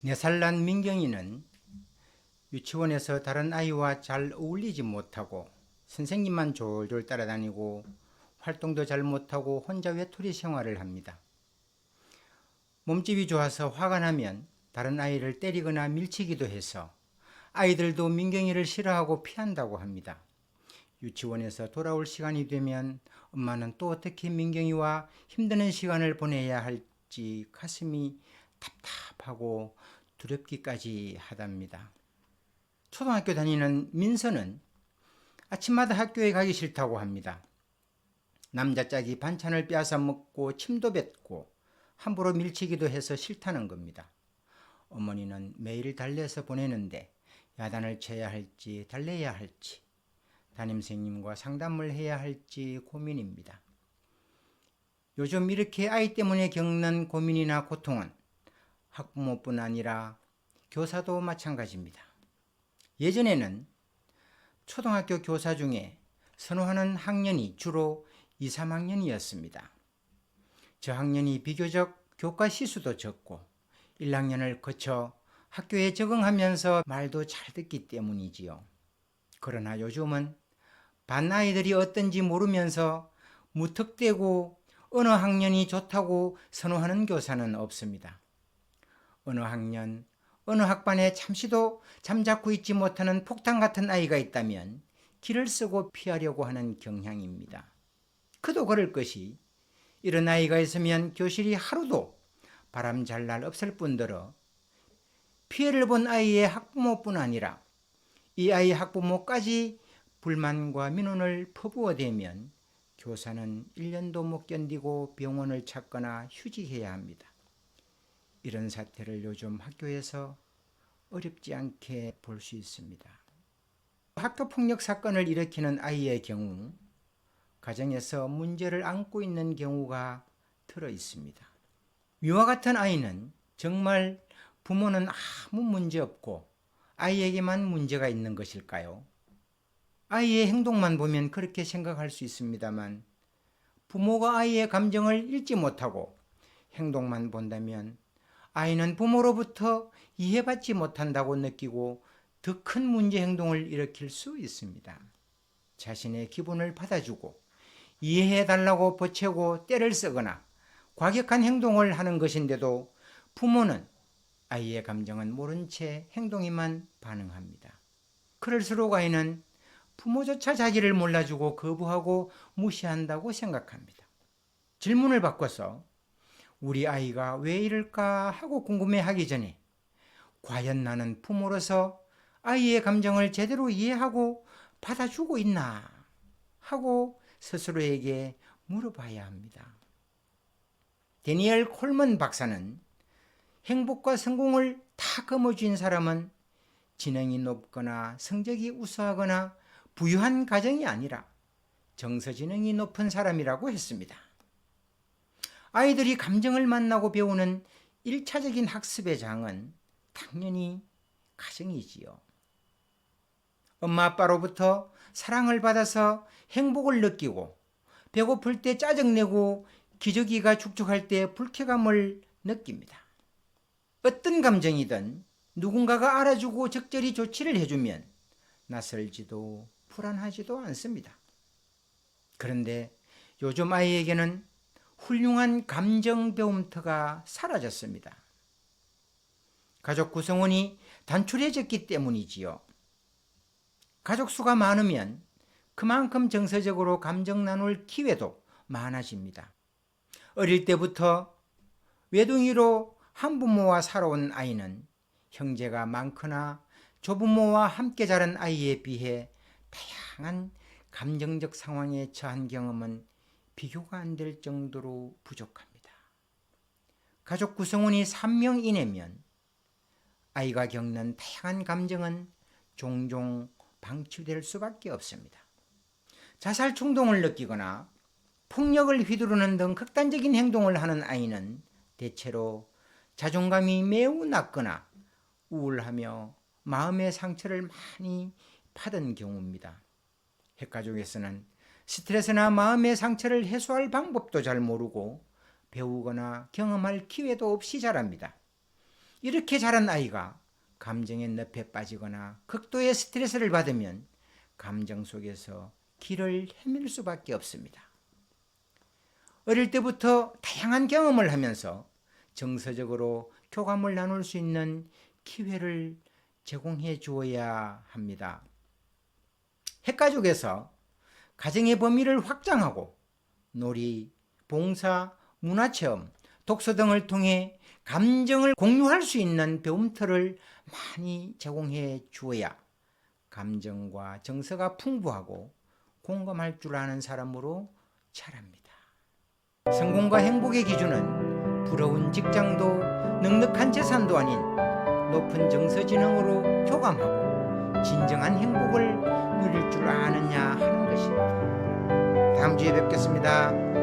4살 난 민경이는 유치원에서 다른 아이와 잘 어울리지 못하고 선생님만 졸졸 따라다니고 활동도 잘 못하고 혼자 외톨이 생활을 합니다. 몸집이 좋아서 화가 나면 다른 아이를 때리거나 밀치기도 해서 아이들도 민경이를 싫어하고 피한다고 합니다. 유치원에서 돌아올 시간이 되면 엄마는 또 어떻게 민경이와 힘드는 시간을 보내야 할지 가슴이 답답하고 두렵기까지 하답니다. 초등학교 다니는 민서는 아침마다 학교에 가기 싫다고 합니다. 남자 짝이 반찬을 빼앗아 먹고 침도 뱉고 함부로 밀치기도 해서 싫다는 겁니다. 어머니는 매일 달래서 보내는데 야단을 쳐야 할지 달래야 할지 담임선생님과 상담을 해야 할지 고민입니다. 요즘 이렇게 아이 때문에 겪는 고민이나 고통은 학부모뿐 아니라 교사도 마찬가지입니다. 예전에는 초등학교 교사 중에 선호하는 학년이 주로 2, 3학년이었습니다. 저 학년이 비교적 교과 시수도 적고 1학년을 거쳐 학교에 적응하면서 말도 잘 듣기 때문이지요. 그러나 요즘은 반 아이들이 어떤지 모르면서 무턱대고 어느 학년이 좋다고 선호하는 교사는 없습니다. 어느 학년, 어느 학반에 잠시도 잠자코 있지 못하는 폭탄 같은 아이가 있다면 길을 쓰고 피하려고 하는 경향입니다. 그도 그럴 것이 이런 아이가 있으면 교실이 하루도 바람 잘 날 없을 뿐더러 피해를 본 아이의 학부모뿐 아니라 이 아이 학부모까지 불만과 민원을 퍼부어대면 교사는 1년도 못 견디고 병원을 찾거나 휴직해야 합니다. 이런 사태를 요즘 학교에서 어렵지 않게 볼 수 있습니다. 학교폭력 사건을 일으키는 아이의 경우 가정에서 문제를 안고 있는 경우가 들어 있습니다. 위와 같은 아이는 정말 부모는 아무 문제 없고 아이에게만 문제가 있는 것일까요? 아이의 행동만 보면 그렇게 생각할 수 있습니다만 부모가 아이의 감정을 읽지 못하고 행동만 본다면 아이는 부모로부터 이해받지 못한다고 느끼고 더 큰 문제 행동을 일으킬 수 있습니다. 자신의 기분을 받아주고 이해해달라고 보채고 때를 쓰거나 과격한 행동을 하는 것인데도 부모는 아이의 감정은 모른 채 행동에만 반응합니다. 그럴수록 아이는 부모조차 자기를 몰라주고 거부하고 무시한다고 생각합니다. 질문을 바꿔서 우리 아이가 왜 이럴까 하고 궁금해하기 전에 과연 나는 부모로서 아이의 감정을 제대로 이해하고 받아주고 있나 하고 스스로에게 물어봐야 합니다. 데니엘 콜먼 박사는 행복과 성공을 다 거머쥔 사람은 지능이 높거나 성적이 우수하거나 부유한 가정이 아니라 정서지능이 높은 사람이라고 했습니다. 아이들이 감정을 만나고 배우는 1차적인 학습의 장은 당연히 가정이지요. 엄마 아빠로부터 사랑을 받아서 행복을 느끼고 배고플 때 짜증내고 기저귀가 축축할 때 불쾌감을 느낍니다. 어떤 감정이든 누군가가 알아주고 적절히 조치를 해주면 낯설지도 불안하지도 않습니다. 그런데 요즘 아이에게는 훌륭한 감정 배움터가 사라졌습니다. 가족 구성원이 단출해졌기 때문이지요. 가족 수가 많으면 그만큼 정서적으로 감정 나눌 기회도 많아집니다. 어릴 때부터 외동이로 한부모와 살아온 아이는 형제가 많거나 조부모와 함께 자란 아이에 비해 다양한 감정적 상황에 처한 경험은 비교가 안 될 정도로 부족합니다. 가족 구성원이 3명 이내면 아이가 겪는 다양한 감정은 종종 방치될 수밖에 없습니다. 자살 충동을 느끼거나 폭력을 휘두르는 등 극단적인 행동을 하는 아이는 대체로 자존감이 매우 낮거나 우울하며 마음의 상처를 많이 받은 경우입니다. 핵가족에서는 스트레스나 마음의 상처를 해소할 방법도 잘 모르고 배우거나 경험할 기회도 없이 자랍니다. 이렇게 자란 아이가 감정의 늪에 빠지거나 극도의 스트레스를 받으면 감정 속에서 길을 헤맬 수밖에 없습니다. 어릴 때부터 다양한 경험을 하면서 정서적으로 교감을 나눌 수 있는 기회를 제공해 주어야 합니다. 핵가족에서 가정의 범위를 확장하고 놀이, 봉사, 문화체험, 독서 등을 통해 감정을 공유할 수 있는 배움터를 많이 제공해 주어야 감정과 정서가 풍부하고 공감할 줄 아는 사람으로 자랍니다. 성공과 행복의 기준은 부러운 직장도 넉넉한 재산도 아닌 높은 정서지능으로 교감하고 진정한 행복을 누릴 줄 아느냐 하는 것입니다. 다음 주에 뵙겠습니다.